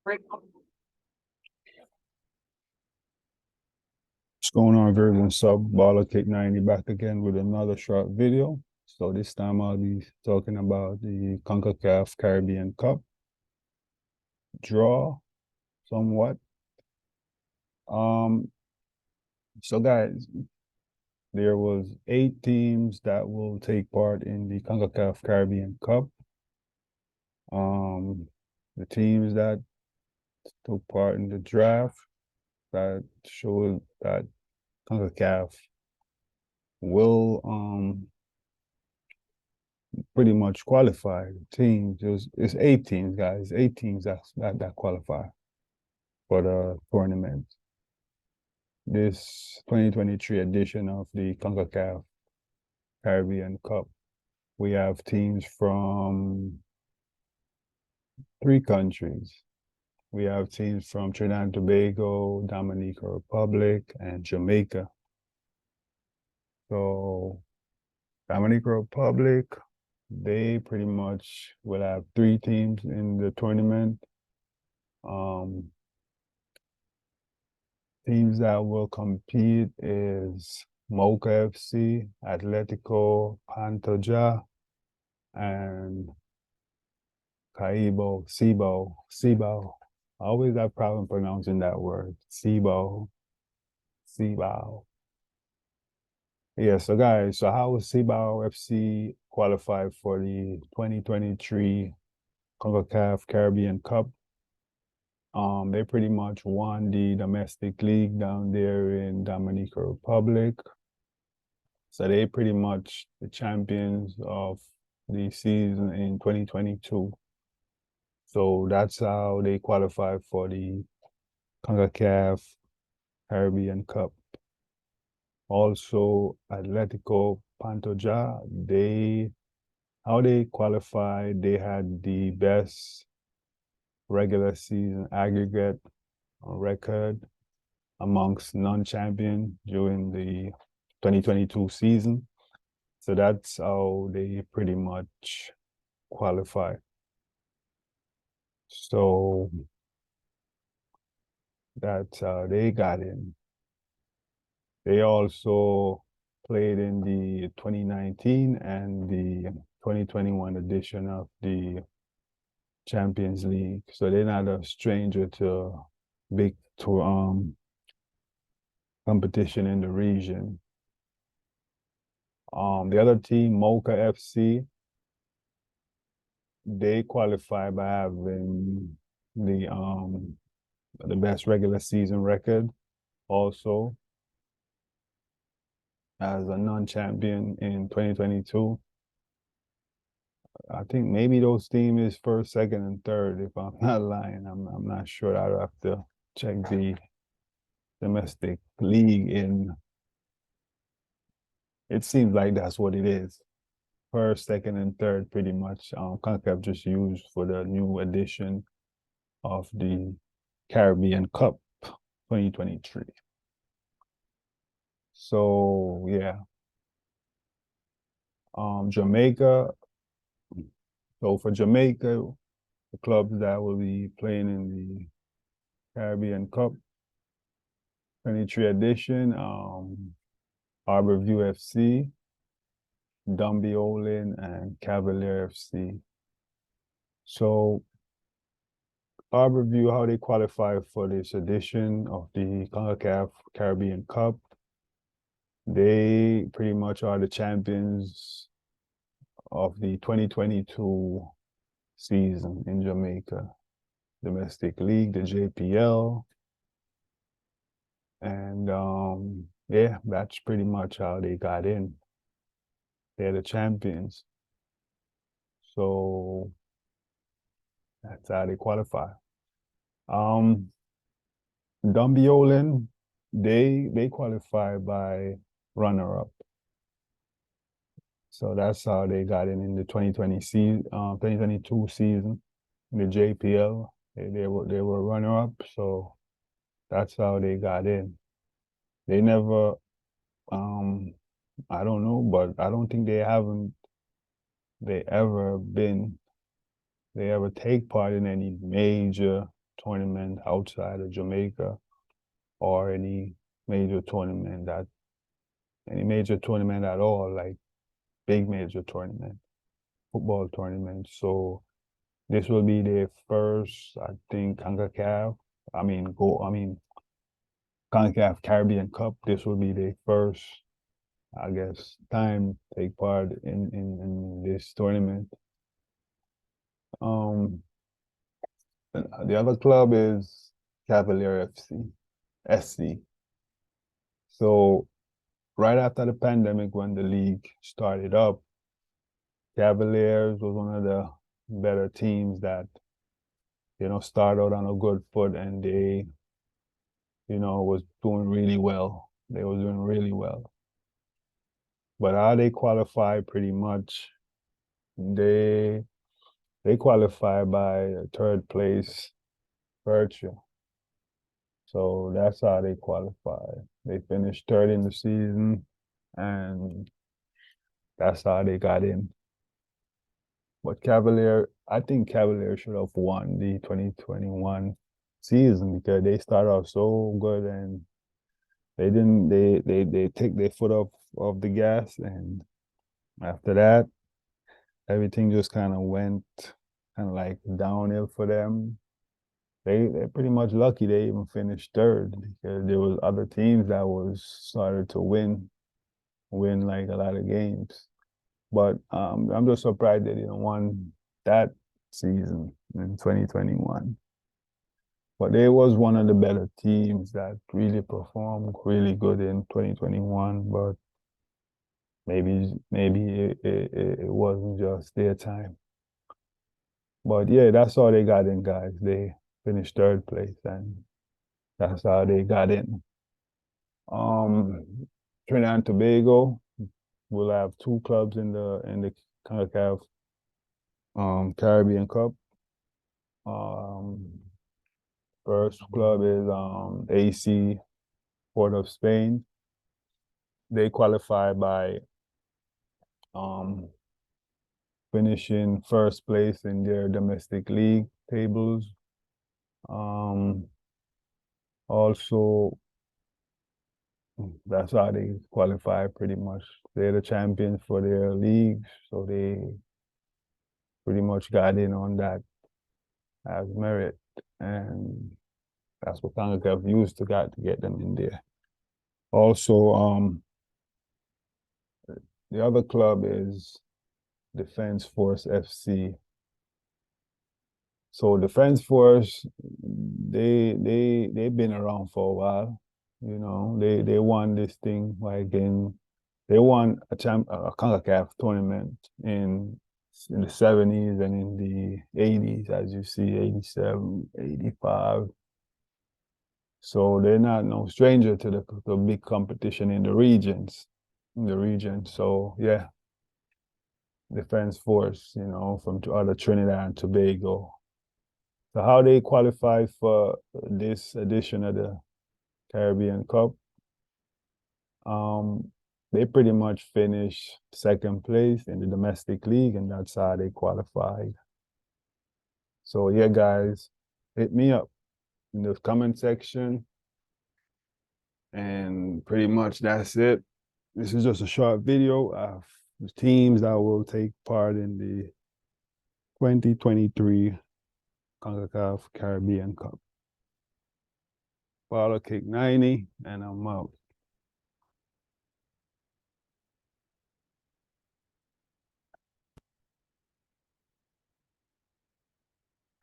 What's going on, everyone? Sub Baller Kick 90 back again with another short video. So this time I'll be talking about the Concacaf Caribbean Cup draw somewhat. So guys, there was 8 teams that will take part in the Concacaf Caribbean Cup. The teams that took part in the draft that showed that Concacaf will pretty much qualified teams. It's 8 teams, guys. 8 teams that qualify for the tournament. This 2023 edition of the Concacaf Caribbean Cup, we have teams from 3 countries. We have teams from Trinidad and Tobago, Dominican Republic, and Jamaica. So Dominican Republic, they pretty much will have 3 teams in the tournament. Teams that will compete is Mocha FC, Atletico Pantoja, and Cibo. I always have problem pronouncing that word. Cibo. Yeah, so guys, so how will Cibo FC qualify for the 2023 Concacaf Caribbean Cup? They pretty much won the domestic league down there in Dominican Republic. So they pretty much the champions of the season in 2022. So that's how they qualify for the Concacaf Caribbean Cup. Also, Atletico Pantoja, how they qualified, they had the best regular season aggregate record amongst non-champion during the 2022 season. So that's how they pretty much qualify. So that's how they got in. They also played in the 2019 and the 2021 edition of the Champions League. So they're not a stranger to big competition in the region. The other team, Mocha FC, they qualify by having the best regular season record also as a non-champion in 2022. I think maybe those teams is first, second, and third, if I'm not lying. I'm not sure. I'll have to check the domestic league in. It seems like that's what it is. First, second, and third, pretty much. Concacaf just used for the new edition of the Caribbean Cup 2023. So yeah. Jamaica. So for Jamaica, the clubs that will be playing in the Caribbean Cup 23 edition, Harborview FC, Dumbiolin, and Cavalier FC. So Harborview, how they qualify for this edition of the Concacaf Caribbean Cup, they pretty much are the champions of the 2022 season in Jamaica. Domestic League, the JPL. And yeah, that's pretty much how they got in. They're the champions. So that's how they qualify. Dumbiolin, they qualify by runner-up. So that's how they got in the 2022 season, in the JPL. They were runner-up, so that's how they got in. They never, I don't know, but I don't think they ever take part in any major tournament outside of Jamaica or any major tournament at all, like big major tournament, football tournament. So this will be their first, I think, Concacaf Caribbean Cup. This will be their first, I guess, time take part in this tournament. The other club is Cavalier SC. So right after the pandemic, when the league started up, Cavaliers was one of the better teams that, started out on a good foot, and they, was doing really well. They were doing really well. But how they qualify, pretty much, they qualify by third place virtue. So that's how they qualify. They finished third in the season, and that's how they got in. But I think Cavalier should have won the 2021 season because they started off so good, and they take their foot off the gas, and after that everything just kind of went kind of like downhill for them. They're pretty much lucky they even finished third because there was other teams that was started to win like a lot of games. But I'm just surprised they didn't won that season in 2021. But they was one of the better teams that really performed really good in 2021. But maybe it wasn't just their time. But yeah, that's all they got in, guys. They finished third place, and that's how they got in. Trinidad and Tobago will have two clubs in the Concacaf Caribbean Cup. First club is AC Port of Spain. They qualify by finishing first place in their domestic league tables. Also, that's how they qualify pretty much. They're the champions for their league, so they pretty much got in on that as merit. And that's what Concacaf used to get them in there. Also, the other club is Defense Force FC. So Defense Force, they've been around for a while. They won this thing they won a CONCACAF tournament in the 70s and in the 80s, as you see, 87, 85. So they're not no stranger to the big competition in the region. So yeah, Defense Force, from other Trinidad and Tobago. So how they qualify for this edition of the Caribbean Cup? They pretty much finished second place in the domestic league, and that's how they qualified. So yeah, guys, hit me up in the comment section. And pretty much that's it. This is just a short video of the teams that will take part in the 2023 Concacaf Caribbean Cup. Follow Kick 90, and I'm out.